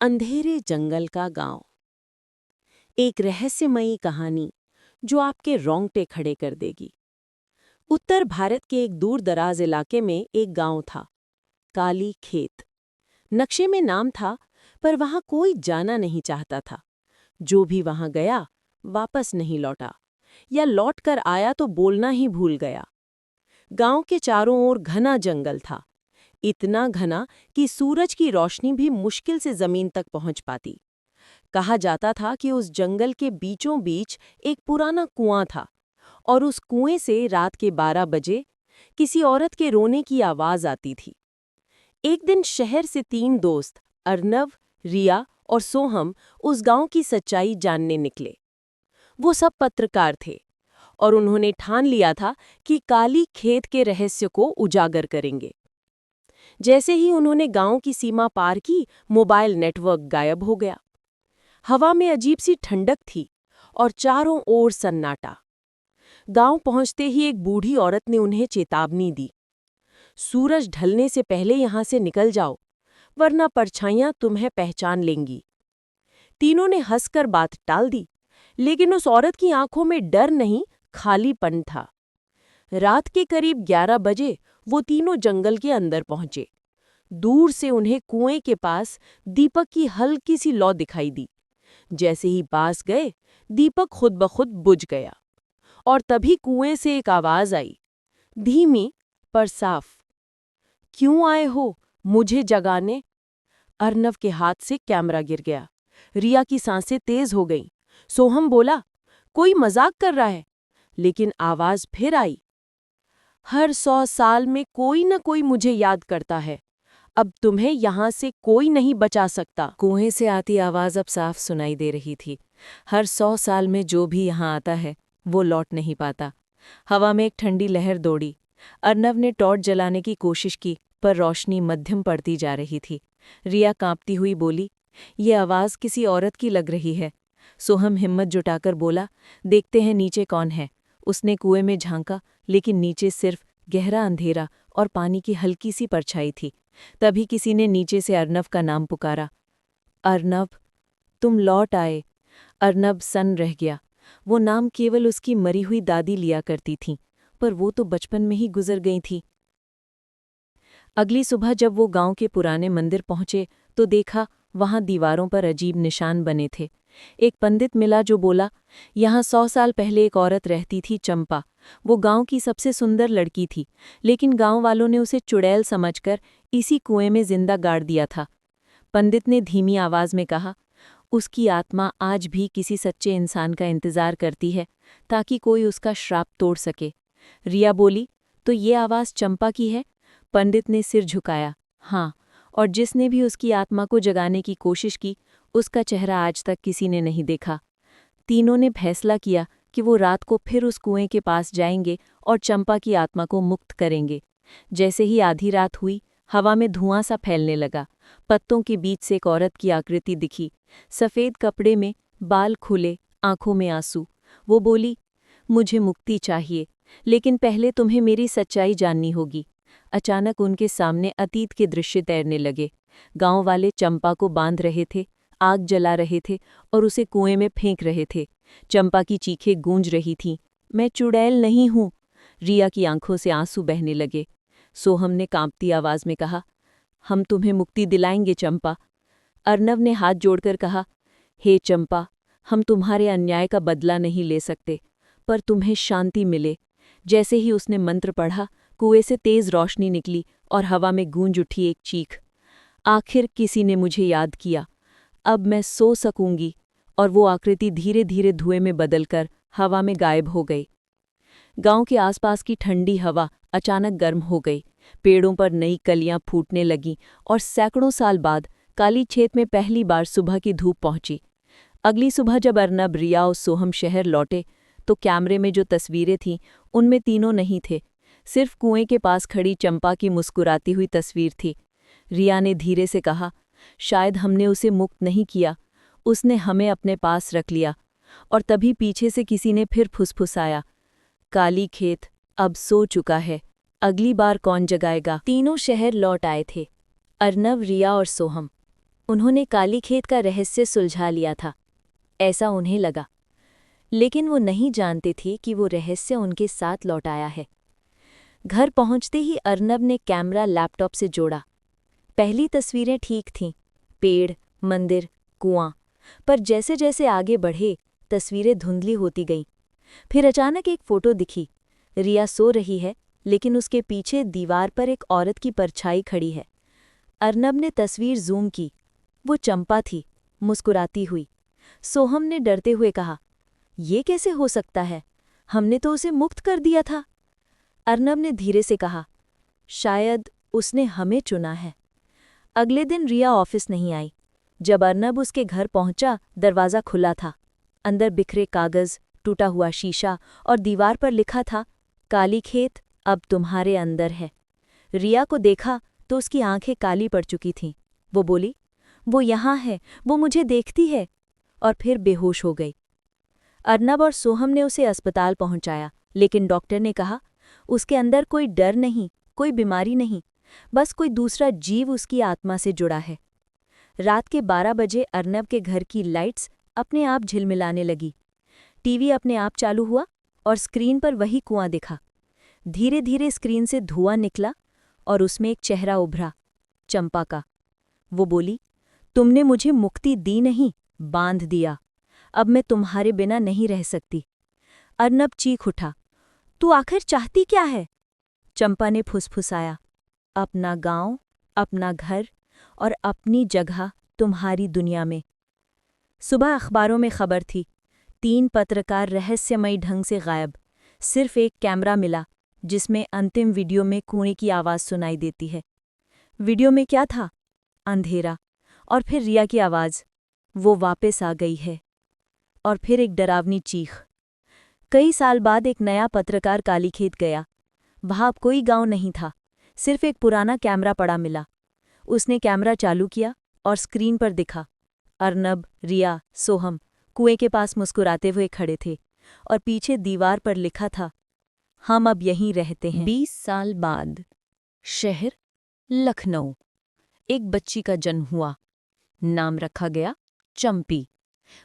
अंधेरे जंगल का गांव। एक रहस्यमयी कहानी जो आपके रोंगटे खड़े कर देगी। उत्तर भारत के एक दूर दराज इलाके में एक गांव था, काली खेत। नक्शे में नाम था, पर वहां कोई जाना नहीं चाहता था। जो भी वहां गया वापस नहीं लौटा, या लौट कर आया तो बोलना ही भूल गया। गांव के चारों ओर घना जंगल था, इतना घना कि सूरज की रोशनी भी मुश्किल से जमीन तक पहुंच पाती। कहा जाता था कि उस जंगल के बीचों बीच एक पुराना कुआं था, और उस कुएं से रात के 12 बजे किसी औरत के रोने की आवाज आती थी। एक दिन शहर से 3 दोस्त, अर्नव, रिया और सोहम, उस गांव की सच्चाई जानने निकले। वो सब पत्रकार थे, और उन्होंने ठान लिया था कि काली खेत के रहस्य को उजागर करेंगे। जैसे ही उन्होंने गांव की सीमा पार की, मोबाइल नेटवर्क गायब हो गया। हवा में अजीब सी ठंडक थी और चारों ओर सन्नाटा। गांव पहुंचते ही एक बूढ़ी औरत ने उन्हें चेतावनी दी, सूरज ढलने से पहले यहां से निकल जाओ, वरना परछाइयां तुम्हें पहचान लेंगी। तीनों ने हंसकर बात टाल दी, लेकिन उस औरत की आंखों में डर नहीं, खालीपन था। रात के करीब 11 बजे वो तीनों जंगल के अंदर पहुंचे। दूर से उन्हें कुएं के पास दीपक की हल्की सी लौ दिखाई दी। जैसे ही पास गए, दीपक खुद ब खुद बुझ गया, और तभी कुएं से एक आवाज आई, धीमी पर साफ। क्यों आए हो मुझे जगाने? अर्नव के हाथ से कैमरा गिर गया। रिया की सांसें तेज हो गईं। सोहम बोला, कोई मजाक कर रहा है। लेकिन आवाज फिर आई, हर 100 साल में कोई न कोई मुझे याद करता है। अब तुम्हें यहां से कोई नहीं बचा सकता। कुएं से आती आवाज अब साफ सुनाई दे रही थी। हर 100 साल में जो भी यहां आता है वो लौट नहीं पाता। हवा में एक ठंडी लहर दौड़ी। अर्नव ने टॉर्च जलाने की कोशिश की, पर रोशनी मध्यम पड़ती जा रही थी। रिया कांपती हुई बोली, ये आवाज किसी औरत की लग रही है। सोहम हिम्मत जुटाकर बोला, देखते हैं नीचे कौन है। उसने कुएं में झांका, लेकिन नीचे सिर्फ गहरा अंधेरा और पानी की हल्की सी परछाई थी। तभी किसी ने नीचे से अर्नव का नाम पुकारा, अर्नव, तुम लौट आए। अर्नव सन्न रह गया। वो नाम केवल उसकी मरी हुई दादी लिया करती थीं, पर वो तो बचपन में ही गुजर गई थी। अगली सुबह जब वो गांव के पुराने मंदिर पहुंचे तो देखा वहां दीवारों पर अजीब निशान बने थे। एक पंडित मिला जो बोला, यहाँ 100 साल पहले एक औरत रहती थी, चंपा। वो गांव की सबसे सुंदर लड़की थी, लेकिन गांव वालों ने उसे चुड़ैल समझकर इसी कुएं में जिंदा गाड़ दिया था। पंडित ने धीमी आवाज में कहा, उसकी आत्मा आज भी किसी सच्चे इंसान का इंतजार करती है, ताकि कोई उसका श्राप तोड़ सके। रिया बोली, तो ये आवाज चंपा की है? पंडित ने सिर झुकाया, हाँ, और जिसने भी उसकी आत्मा को जगाने की कोशिश की, उसका चेहरा आज तक किसी ने नहीं देखा। तीनों ने फैसला किया कि वो रात को फिर उस कुएं के पास जाएंगे और चंपा की आत्मा को मुक्त करेंगे। जैसे ही आधी रात हुई, हवा में धुआं सा फैलने लगा। पत्तों के बीच से एक औरत की आकृति दिखी, सफ़ेद कपड़े में, बाल खुले, आंखों में आंसू। वो बोली, मुझे मुक्ति चाहिए, लेकिन पहले तुम्हें मेरी सच्चाई जाननी होगी। अचानक उनके सामने अतीत के दृश्य तैरने लगे। गांव वाले चंपा को बांध रहे थे, आग जला रहे थे और उसे कुएं में फेंक रहे थे। चंपा की चीखें गूंज रही थीं, मैं चुड़ैल नहीं हूँ। रिया की आंखों से आंसू बहने लगे। सोहम ने कांपती आवाज में कहा, हम तुम्हें मुक्ति दिलाएंगे चंपा। अर्नव ने हाथ जोड़कर कहा, हे चंपा, हम तुम्हारे अन्याय का बदला नहीं ले सकते, पर तुम्हें शांति मिले। जैसे ही उसने मंत्र पढ़ा, कुएं से तेज रोशनी निकली और हवा में गूंज उठी एक चीख, आखिर किसी ने मुझे याद किया, अब मैं सो सकूंगी। और वो आकृति धीरे धीरे धुएं में बदलकर हवा में गायब हो गई। गांव के आसपास की ठंडी हवा अचानक गर्म हो गई। पेड़ों पर नई कलियां फूटने लगीं और सैकड़ों साल बाद काली खेत में पहली बार सुबह की धूप पहुंची। अगली सुबह जब अर्नब, रिया और सोहम शहर लौटे तो कैमरे में जो तस्वीरें थीं उनमें तीनों नहीं थे। सिर्फ कुएं के पास खड़ी चंपा की मुस्कुराती हुई तस्वीर थी। रिया ने धीरे से कहा, शायद हमने उसे मुक्त नहीं किया, उसने हमें अपने पास रख लिया। और तभी पीछे से किसी ने फिर फुसफुसाया, काली खेत अब सो चुका है, अगली बार कौन जगाएगा। तीनों शहर लौट आए थे, अर्नव, रिया और सोहम। उन्होंने कालीखेत का रहस्य सुलझा लिया था, ऐसा उन्हें लगा। लेकिन वो नहीं जानते थे कि वो रहस्य उनके साथ लौट आया है। घर पहुंचते ही अर्नब ने कैमरा लैपटॉप से जोड़ा। पहली तस्वीरें ठीक थीं, पेड़, मंदिर, कुआं। पर जैसे जैसे आगे बढ़े, तस्वीरें धुंधली होती गईं। फिर अचानक एक फोटो दिखी। रिया सो रही है, लेकिन उसके पीछे दीवार पर एक औरत की परछाई खड़ी है। अर्नब ने तस्वीर जूम की। वो चंपा थी, मुस्कुराती हुई। सोहम ने डरते हुए कहा, ये कैसे हो सकता है? हमने तो उसे मुक्त कर दिया था। अर्नब ने धीरे से कहा, शायद उसने हमें चुना है। अगले दिन रिया ऑफिस नहीं आई। जब अर्नब उसके घर पहुंचा, दरवाज़ा खुला था। अंदर बिखरे कागज, टूटा हुआ शीशा और दीवार पर लिखा था, कालीखेत अब तुम्हारे अंदर है। रिया को देखा तो उसकी आंखें काली पड़ चुकी थीं। वो बोली, वो यहाँ है, वो मुझे देखती है, और फिर बेहोश हो गई। अर्नब और सोहम ने उसे अस्पताल पहुंचाया, लेकिन डॉक्टर ने कहा, उसके अंदर कोई डर नहीं, कोई बीमारी नहीं, बस कोई दूसरा जीव उसकी आत्मा से जुड़ा है। रात के 12 बजे अर्नब के घर की लाइट्स अपने आप झिलमिलाने लगी। टीवी अपने आप चालू हुआ और स्क्रीन पर वही कुआं दिखा। धीरे धीरे स्क्रीन से धुआं निकला और उसमें एक चेहरा उभरा, चंपा का। वो बोली, तुमने मुझे मुक्ति दी नहीं, बांध दिया। अब मैं तुम्हारे बिना नहीं रह सकती। अर्नब चीख उठा, तू आखिर चाहती क्या है? चंपा ने फुसफुसाया, अपना गांव, अपना घर और अपनी जगह तुम्हारी दुनिया में। सुबह अखबारों में खबर थी, 3 पत्रकार रहस्यमयी ढंग से गायब। सिर्फ एक कैमरा मिला, जिसमें अंतिम वीडियो में कुएं की आवाज़ सुनाई देती है। वीडियो में क्या था? अंधेरा, और फिर रिया की आवाज़, वो वापस आ गई है। और फिर एक डरावनी चीख। कई साल बाद एक नया पत्रकार कालीखेत गया। वहां अब कोई गांव नहीं था, सिर्फ एक पुराना कैमरा पड़ा मिला। उसने कैमरा चालू किया और स्क्रीन पर दिखा, अर्नब, रिया, सोहम कुएं के पास मुस्कुराते हुए खड़े थे, और पीछे दीवार पर लिखा था, हम अब यहीं रहते हैं। 20 साल बाद शहर लखनऊ। एक बच्ची का जन्म हुआ। नाम रखा गया चंपी।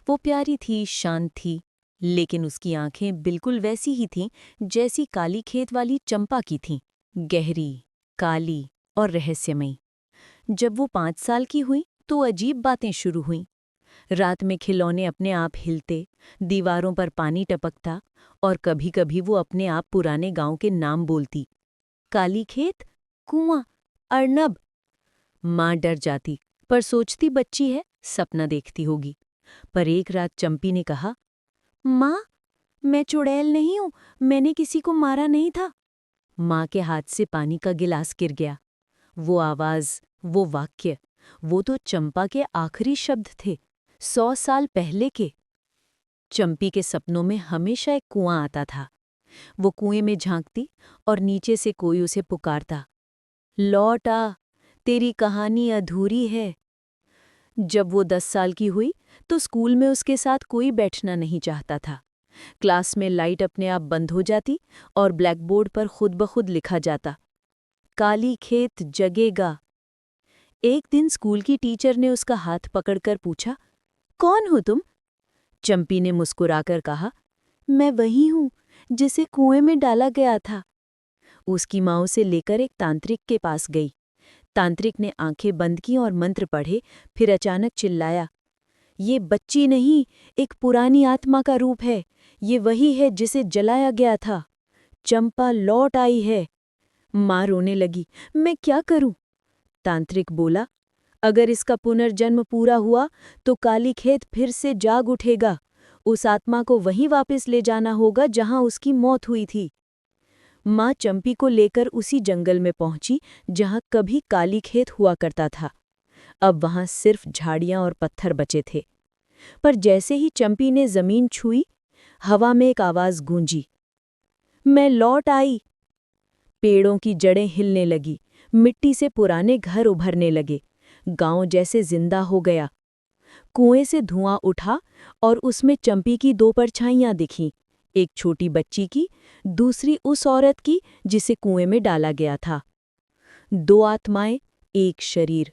वो प्यारी थी, शांत थी, लेकिन उसकी आंखें बिल्कुल वैसी ही थीं जैसी कालीखेत वाली चंपा की थीं, गहरी, काली और रहस्यमयी। जब वो 5 साल की हुई तो अजीब बातें शुरू हुईं। रात में खिलौने अपने आप हिलते, दीवारों पर पानी टपकता, और कभी-कभी वो अपने आप पुराने गांव के नाम बोलती। कालीखेत, कुआं, अर्नब। माँ डर जाती, पर सोचती बच्ची है, सपना देखती होगी। पर एक रात चंपी ने कहा, माँ, मैं चुड़ैल नहीं हूं, मैंने किसी को मारा नहीं था। माँ के हाथ से पानी का गिलास गिर गया। वो आवाज, वो वाक्य, वो तो चंपा के आखिरी शब्द थे, 100 साल पहले के। चंपी के सपनों में हमेशा एक कुआं आता था। वो कुएं में झांकती और नीचे से कोई उसे पुकारता, लौट आ, तेरी कहानी अधूरी है। जब वो 10 साल की हुई तो स्कूल में उसके साथ कोई बैठना नहीं चाहता था। क्लास में लाइट अपने आप बंद हो जाती और ब्लैकबोर्ड पर खुद ब खुद लिखा जाता, कालीखेत जगेगा। एक दिन स्कूल की टीचर ने उसका हाथ पकड़कर पूछा, कौन हो तुम? चंपी ने मुस्कुराकर कहा, मैं वही हूँ जिसे कुएं में डाला गया था। उसकी माँ उसे लेकर एक तांत्रिक के पास गई। तांत्रिक ने आंखें बंद की और मंत्र पढ़े, फिर अचानक चिल्लाया, ये बच्ची नहीं, एक पुरानी आत्मा का रूप है। ये वही है जिसे जलाया गया था। चंपा लौट आई है। माँ रोने लगी, मैं क्या करूं? तांत्रिक बोला, अगर इसका पुनर्जन्म पूरा हुआ तो कालीखेत फिर से जाग उठेगा। उस आत्मा को वहीं वापस ले जाना होगा जहां उसकी मौत हुई थी। माँ चंपी को लेकर उसी जंगल में पहुंची जहां कभी कालीखेत हुआ करता था। अब वहां सिर्फ झाड़ियां और पत्थर बचे थे। पर जैसे ही चंपी ने जमीन छुई, हवा में एक आवाज गूंजी, मैं लौट आई। पेड़ों की जड़ें हिलने लगी, मिट्टी से पुराने घर उभरने लगे, गांव जैसे जिंदा हो गया। कुएं से धुआं उठा और उसमें चंपी की 2 परछाइयां दिखीं, एक छोटी बच्ची की, दूसरी उस औरत की जिसे कुएं में डाला गया था। 2 आत्माएं, एक शरीर।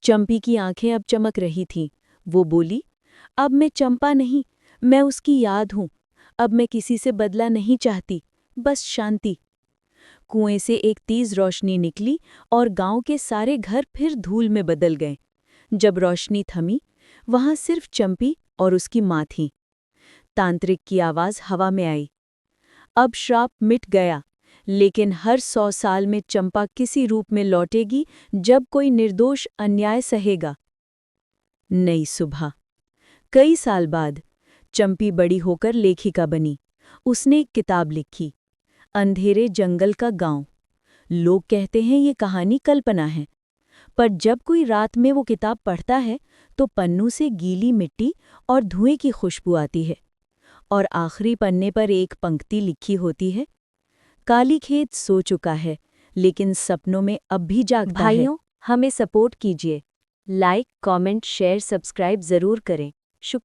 चंपी की आंखें अब चमक रही थीं। वो बोली, अब मैं चंपा नहीं, मैं उसकी याद हूँ। अब मैं किसी से बदला नहीं चाहती, बस शांति। कुएं से एक तेज रोशनी निकली और गांव के सारे घर फिर धूल में बदल गए। जब रोशनी थमी, वहां सिर्फ चंपी और उसकी माँ थी। तांत्रिक की आवाज हवा में आई, अब श्राप मिट गया, लेकिन हर 100 साल में चंपा किसी रूप में लौटेगी जब कोई निर्दोष अन्याय सहेगा। नई सुबह। कई साल बाद चंपी बड़ी होकर लेखिका बनी। उसने एक किताब लिखी, अंधेरे जंगल का गांव। लोग कहते हैं ये कहानी कल्पना है, पर जब कोई रात में वो किताब पढ़ता है तो पन्नू से गीली मिट्टी और धुएं की खुशबू आती है, और आखिरी पन्ने पर एक पंक्ति लिखी होती है, काली खेत सो चुका है लेकिन सपनों में अब भी जागता है। भाइयों, हमें सपोर्ट कीजिए। लाइक, कमेंट, शेयर, सब्सक्राइब ज़रूर करें। शुक्रिया।